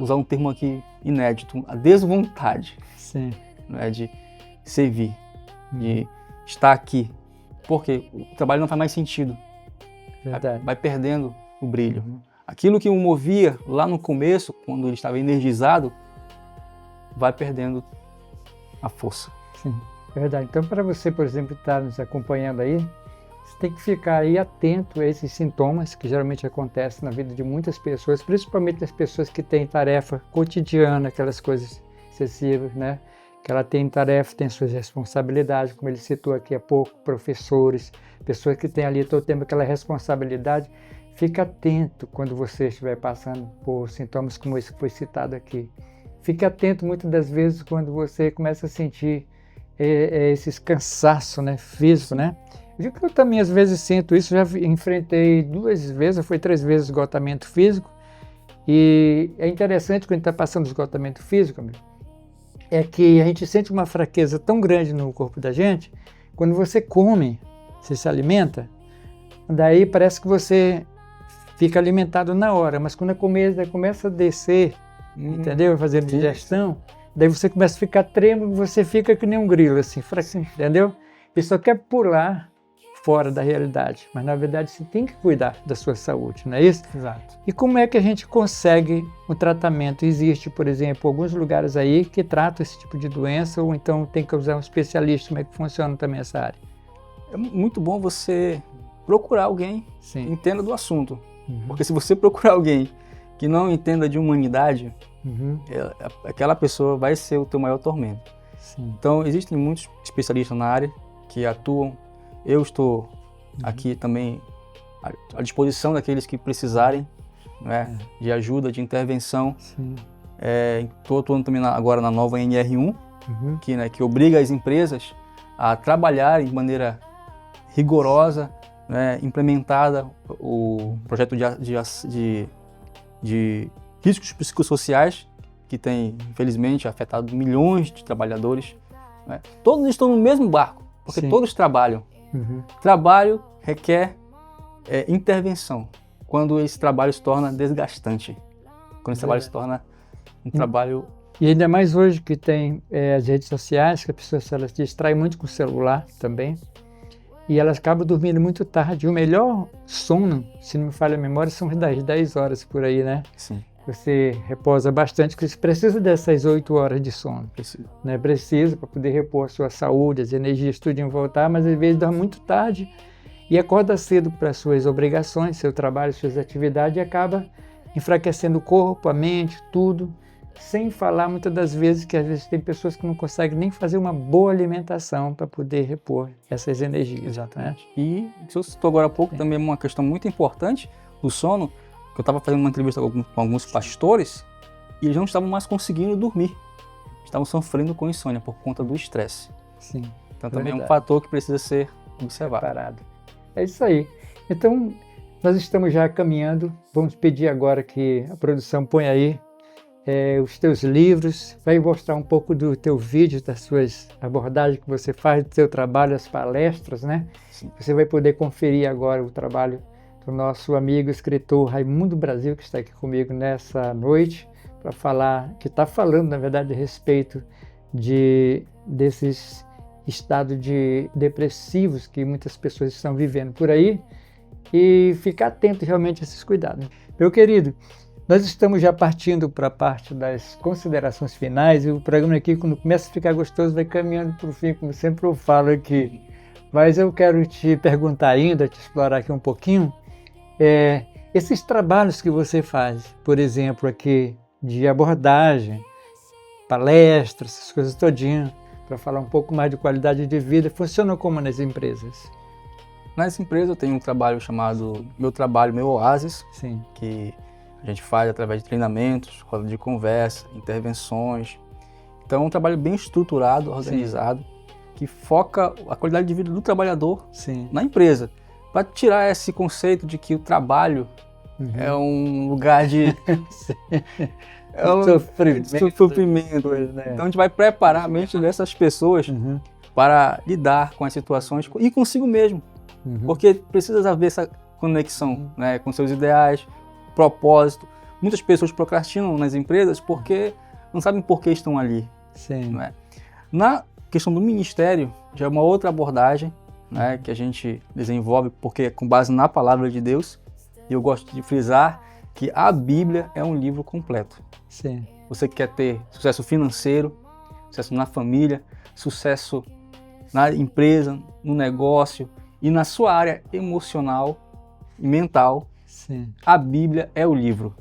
S2: Usar um termo aqui inédito, a desvontade.
S1: Sim.
S2: Né, de servir, de estar aqui, porque o trabalho não faz mais sentido.
S1: Verdade.
S2: Vai perdendo o brilho. Aquilo que o movia lá no começo, quando ele estava energizado, vai perdendo a força.
S1: Sim, verdade. Então, para você, por exemplo, estar nos acompanhando aí, você tem que ficar aí atento a esses sintomas que geralmente acontecem na vida de muitas pessoas, principalmente as pessoas que têm tarefa cotidiana, aquelas coisas excessivas, né? Que ela tem tarefa, tem suas responsabilidades, como ele citou aqui há pouco, professores, pessoas que têm ali todo o tempo aquela responsabilidade. Fique atento quando você estiver passando por sintomas como esse que foi citado aqui. Fique atento muitas das vezes quando você começa a sentir esses cansaços, né, físico, né? Eu também às vezes sinto isso, já enfrentei 2 vezes, foi 3 vezes esgotamento físico. E é interessante quando a gente está passando esgotamento físico, amigo, é que a gente sente uma fraqueza tão grande no corpo da gente, quando você come, você se alimenta, daí parece que você fica alimentado na hora, mas quando a comida começa a descer, entendeu? Fazendo digestão, daí você começa a ficar trêmulo, você fica que nem um grilo, assim, fraquinho, entendeu? E só quer pular fora da realidade, mas na verdade você tem que cuidar da sua saúde, não é isso?
S2: Exato.
S1: E como é que a gente consegue um tratamento? Existe, por exemplo, alguns lugares aí que tratam esse tipo de doença, ou então tem que usar um especialista. Como é que funciona também essa área?
S2: É muito bom você procurar alguém que entenda do assunto, porque se você procurar alguém que não entenda de humanidade, aquela pessoa vai ser o teu maior tormento.
S1: Sim.
S2: Então existem muitos especialistas na área que atuam. Eu estou aqui também à disposição daqueles que precisarem, né, de ajuda, de intervenção. Estou atuando também agora na nova NR1, que obriga as empresas a trabalhar de maneira rigorosa, né, implementada o projeto de riscos psicossociais, que tem, infelizmente, afetado milhões de trabalhadores. Né? Todos estão no mesmo barco, porque todos trabalham. Trabalho requer intervenção, quando esse trabalho se torna desgastante, quando esse trabalho se torna um trabalho...
S1: E ainda mais hoje que tem as redes sociais, que as pessoas elas se distraem muito com o celular também, e elas acabam dormindo muito tarde. O melhor sono, se não me falha a memória, são das 10 horas por aí, né?
S2: Sim.
S1: Você reposa bastante, porque você precisa dessas 8 horas de sono.
S2: Precisa.
S1: Né? Precisa para poder repor a sua saúde, as energias, tudo em voltar, mas às vezes dorme muito tarde e acorda cedo para as suas obrigações, seu trabalho, suas atividades, e acaba enfraquecendo o corpo, a mente, tudo. Sem falar muitas das vezes que às vezes tem pessoas que não conseguem nem fazer uma boa alimentação para poder repor essas energias.
S2: Exatamente. Né? E você citou agora há pouco também uma questão muito importante do sono, que eu estava fazendo uma entrevista com alguns pastores e eles não estavam mais conseguindo dormir. Estavam sofrendo com insônia por conta do estresse.
S1: Sim.
S2: Então também é um fator que precisa ser observado.
S1: Preparado. É isso aí. Então, nós estamos já caminhando. Vamos pedir agora que a produção ponha aí os teus livros, vai mostrar um pouco do teu vídeo, das suas abordagens que você faz, do seu trabalho, as palestras, né?
S2: Sim.
S1: Você vai poder conferir agora o trabalho do nosso amigo escritor Raimundo Brasil, que está aqui comigo nessa noite, para falar, que está falando, na verdade, a respeito desses estados depressivos que muitas pessoas estão vivendo por aí, e ficar atento realmente a esses cuidados. Meu querido, nós estamos já partindo para a parte das considerações finais, e o programa aqui, quando começa a ficar gostoso, vai caminhando para o fim, como sempre eu falo aqui. Mas eu quero te perguntar ainda, te explorar aqui um pouquinho, esses trabalhos que você faz, por exemplo, aqui de abordagem, palestras, essas coisas todinhas, para falar um pouco mais de qualidade de vida, funcionam como nas empresas?
S2: Nas empresas eu tenho um trabalho chamado Meu Oásis,
S1: Sim.
S2: Que a gente faz através de treinamentos, roda de conversa, intervenções. Então é um trabalho bem estruturado, organizado, sim, que foca a qualidade de vida do trabalhador, sim, na empresa. Para tirar esse conceito de que o trabalho é um lugar de sofrimento. Né? Então a gente vai preparar a mente dessas pessoas para lidar com as situações e consigo mesmo. Porque precisa haver essa conexão, né, com seus ideais, propósito. Muitas pessoas procrastinam nas empresas porque não sabem por que estão ali.
S1: Sim.
S2: Né? Na questão do ministério, já é uma outra abordagem, né, que a gente desenvolve porque é com base na palavra de Deus. E eu gosto de frisar que a Bíblia é um livro completo.
S1: Sim.
S2: Você quer ter sucesso financeiro, sucesso na família, sucesso na empresa, no negócio e na sua área emocional e mental,
S1: sim,
S2: a Bíblia é o livro.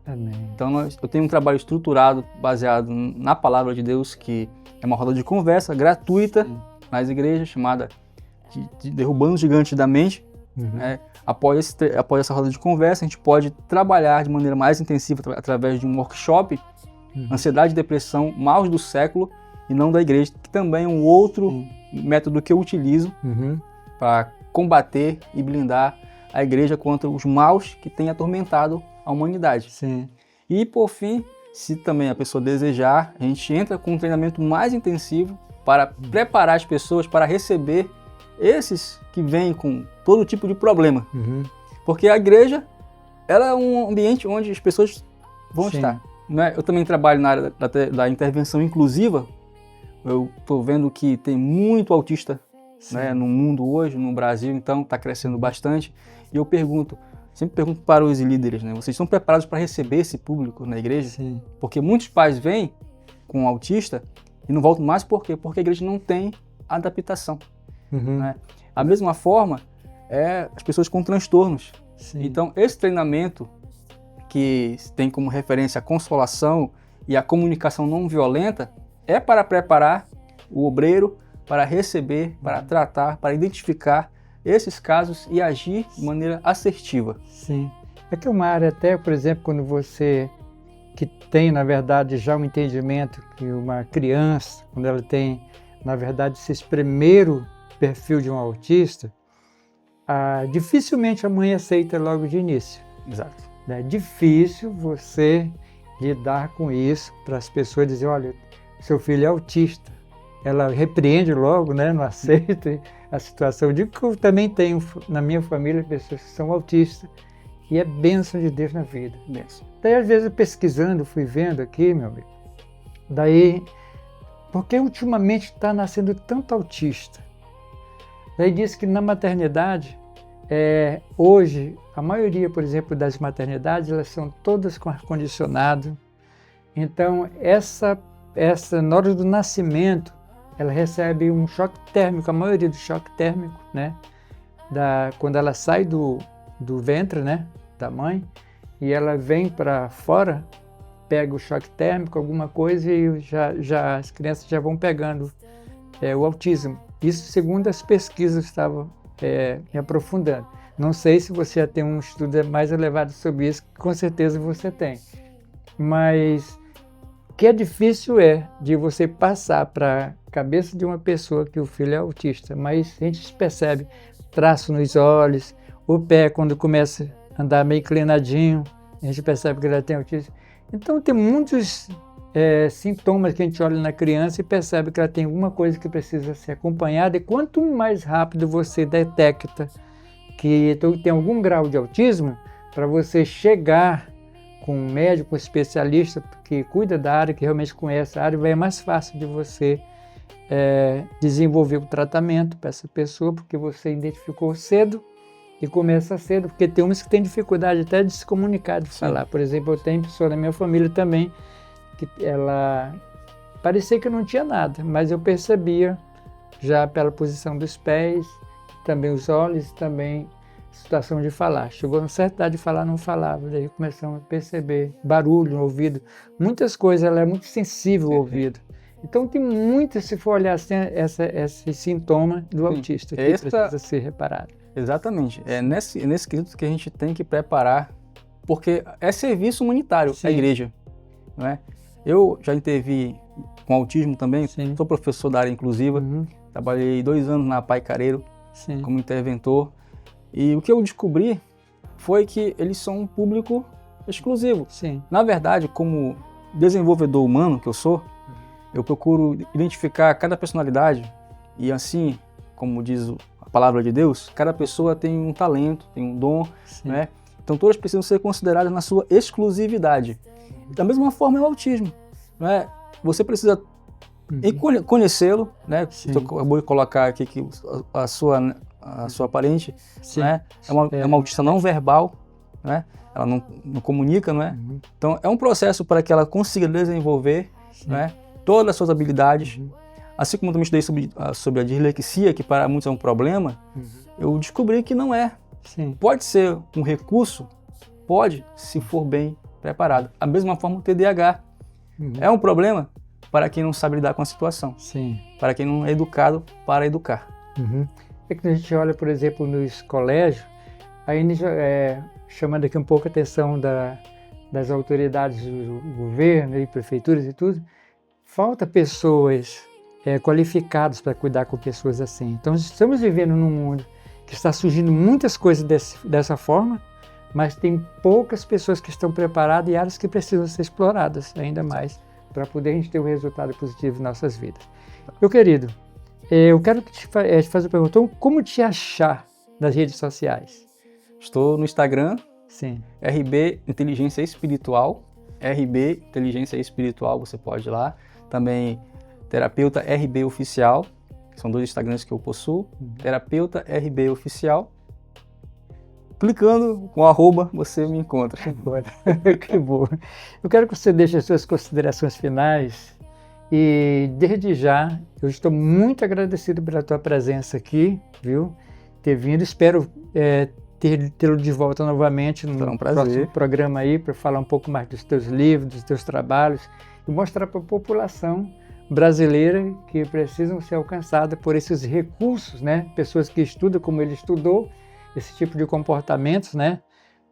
S1: Amém.
S2: Então eu tenho um trabalho estruturado, baseado na palavra de Deus, que é uma roda de conversa gratuita nas igrejas, chamada de Derrubando os Gigantes da Mente. Né? Após essa roda de conversa, a gente pode trabalhar de maneira mais intensiva através de um workshop, Ansiedade e Depressão, Maus do Século e Não da Igreja, que também é um outro método que eu utilizo para combater e blindar a igreja contra os maus que têm atormentado a humanidade.
S1: Sim.
S2: E, por fim, se também a pessoa desejar, a gente entra com um treinamento mais intensivo para preparar as pessoas para receber esses que vêm com todo tipo de problema. Porque a igreja, ela é um ambiente onde as pessoas vão estar. Né? Eu também trabalho na área da intervenção inclusiva. Eu estou vendo que tem muito autista, né, no mundo hoje, no Brasil, então está crescendo bastante. E eu sempre pergunto para os líderes, né, vocês estão preparados para receber esse público na igreja?
S1: Sim.
S2: Porque muitos pais vêm com autista e não voltam mais, por quê? Porque a igreja não tem adaptação. Né? A mesma forma as pessoas com transtornos.
S1: Sim.
S2: Então esse treinamento, que tem como referência a consolação e a comunicação não violenta, é para preparar o obreiro para receber, para tratar, para identificar esses casos e agir de maneira assertiva.
S1: Sim. É que uma área até, por exemplo, quando você que tem, na verdade, já um entendimento que uma criança, quando ela tem, na verdade, esse primeiro perfil de um autista, dificilmente a mãe aceita logo de início.
S2: Exato.
S1: É difícil você lidar com isso para as pessoas dizerem, olha, seu filho é autista. Ela repreende logo, né? Não aceita a situação. Eu digo que eu também tenho na minha família pessoas que são autistas e é bênção de Deus na vida.
S2: Bênção.
S1: Daí, às vezes, pesquisando, fui vendo aqui, meu amigo, daí, porque ultimamente está nascendo tanto autista. Daí diz que na maternidade, hoje, a maioria, por exemplo, das maternidades, elas são todas com ar-condicionado. Então, essa na hora do nascimento, ela recebe um choque térmico, a maioria do choque térmico, né? Quando ela sai do ventre, né, da mãe, e ela vem para fora, pega o choque térmico, alguma coisa, e já as crianças já vão pegando o autismo. Isso segundo as pesquisas estavam me aprofundando. Não sei se você já tem um estudo mais elevado sobre isso, com certeza você tem. Mas o que é difícil de você passar para a cabeça de uma pessoa que o filho é autista, mas a gente percebe traço nos olhos, o pé quando começa a andar meio inclinadinho, a gente percebe que ela tem autismo. Então tem muitos sintomas que a gente olha na criança e percebe que ela tem alguma coisa que precisa ser acompanhada, e quanto mais rápido você detecta que tem algum grau de autismo, para você chegar com um médico, um especialista que cuida da área, que realmente conhece a área, vai mais fácil de você desenvolver o tratamento para essa pessoa, porque você identificou cedo e começa cedo, porque tem uns que têm dificuldade até de se comunicar, de falar. Por exemplo, eu tenho pessoa na minha família também, que ela parecia que não tinha nada, mas eu percebia já pela posição dos pés, também os olhos, também a situação de falar. Chegou a certa idade de falar, não falava, daí começamos a perceber barulho no ouvido, muitas coisas, ela é muito sensível ao ouvido. Então tem muito, se for olhar assim, esse sintoma do autista que precisa ser reparado.
S2: Exatamente, é nesse quesito que a gente tem que preparar, porque é serviço humanitário a igreja, não é? Eu já intervi com autismo também, sou professor da área inclusiva, trabalhei 2 anos na Pai Careiro como interventor, e o que eu descobri foi que eles são um público exclusivo. Na verdade, como desenvolvedor humano que eu sou, eu procuro identificar cada personalidade e assim, como diz a palavra de Deus, cada pessoa tem um talento, tem um dom, né? Então todas precisam ser consideradas na sua exclusividade. Da mesma forma é o autismo, né? Você precisa conhecê-lo, né? Você acabou de colocar aqui que a sua parente, né? É uma autista não verbal, né? Ela não comunica, né? Então é um processo para que ela consiga desenvolver, né, todas as suas habilidades. Assim como eu também estudei sobre a dislexia, que para muitos é um problema, eu descobri que não é. Pode ser um recurso, pode, se for bem preparado. Da mesma forma o TDAH é um problema para quem não sabe lidar com a situação, para quem não é educado para educar.
S1: É que a gente olha, por exemplo, nos colégios, aí chamando aqui um pouco a atenção das autoridades do governo e prefeituras e tudo, falta pessoas qualificadas para cuidar com pessoas assim. Então estamos vivendo num mundo que está surgindo muitas coisas dessa forma, mas tem poucas pessoas que estão preparadas e áreas que precisam ser exploradas ainda mais para poder a gente ter um resultado positivo em nossas vidas. Meu querido, eu quero te fazer uma pergunta. Então, como te achar nas redes sociais?
S2: Estou no Instagram, RB Inteligência Espiritual, RB Inteligência Espiritual, você pode ir lá. Também Terapeuta RB Oficial, são 2 Instagrams que eu possuo, Terapeuta RB Oficial. Clicando com @, você me encontra.
S1: Que bom. Eu quero que você deixe as suas considerações finais e, desde já, eu estou muito agradecido pela tua presença aqui, viu? Ter vindo, espero tê-lo de volta novamente no próximo programa aí, para falar um pouco mais dos teus livros, dos teus trabalhos e mostrar para a população brasileira que precisam ser alcançadas por esses recursos, né? Pessoas que estudam como ele estudou, esse tipo de comportamentos, né?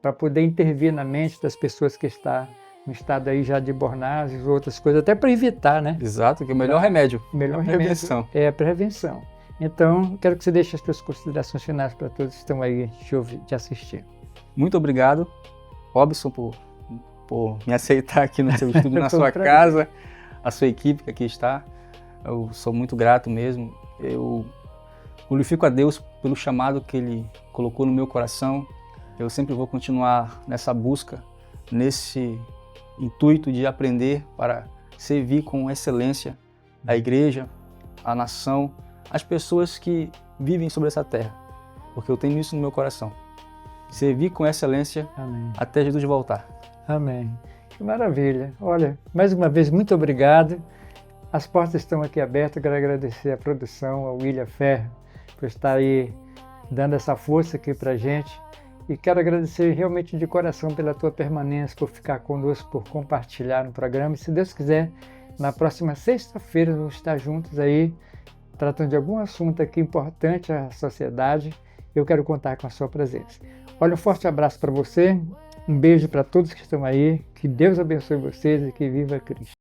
S1: Para poder intervir na mente das pessoas que estão um estado aí já de bornazes, outras coisas, até para evitar, né?
S2: Exato, que é o melhor remédio.
S1: O melhor
S2: remédio prevenção.
S1: É a prevenção. Então, quero que você deixe as suas considerações finais para todos que estão aí te assistir.
S2: Muito obrigado, Robson, por me aceitar aqui no seu estúdio, na sua casa, a sua equipe que aqui está. Eu sou muito grato mesmo. Eu glorifico a Deus pelo chamado que Ele colocou no meu coração. Eu sempre vou continuar nessa busca, nesse intuito de aprender para servir com excelência a igreja, a nação, as pessoas que vivem sobre essa terra, porque eu tenho isso no meu coração. Servir com excelência.
S1: Amém.
S2: Até Jesus voltar.
S1: Amém. Que maravilha. Olha, mais uma vez, muito obrigado. As portas estão aqui abertas. Quero agradecer à produção, ao William Ferro, por estar aí dando essa força aqui pra gente. E quero agradecer realmente de coração pela tua permanência, por ficar conosco, por compartilhar no programa. E se Deus quiser, na próxima sexta-feira vamos estar juntos aí, tratando de algum assunto aqui importante à sociedade. Eu quero contar com a sua presença. Olha, um forte abraço para você, um beijo para todos que estão aí, que Deus abençoe vocês e que viva Cristo.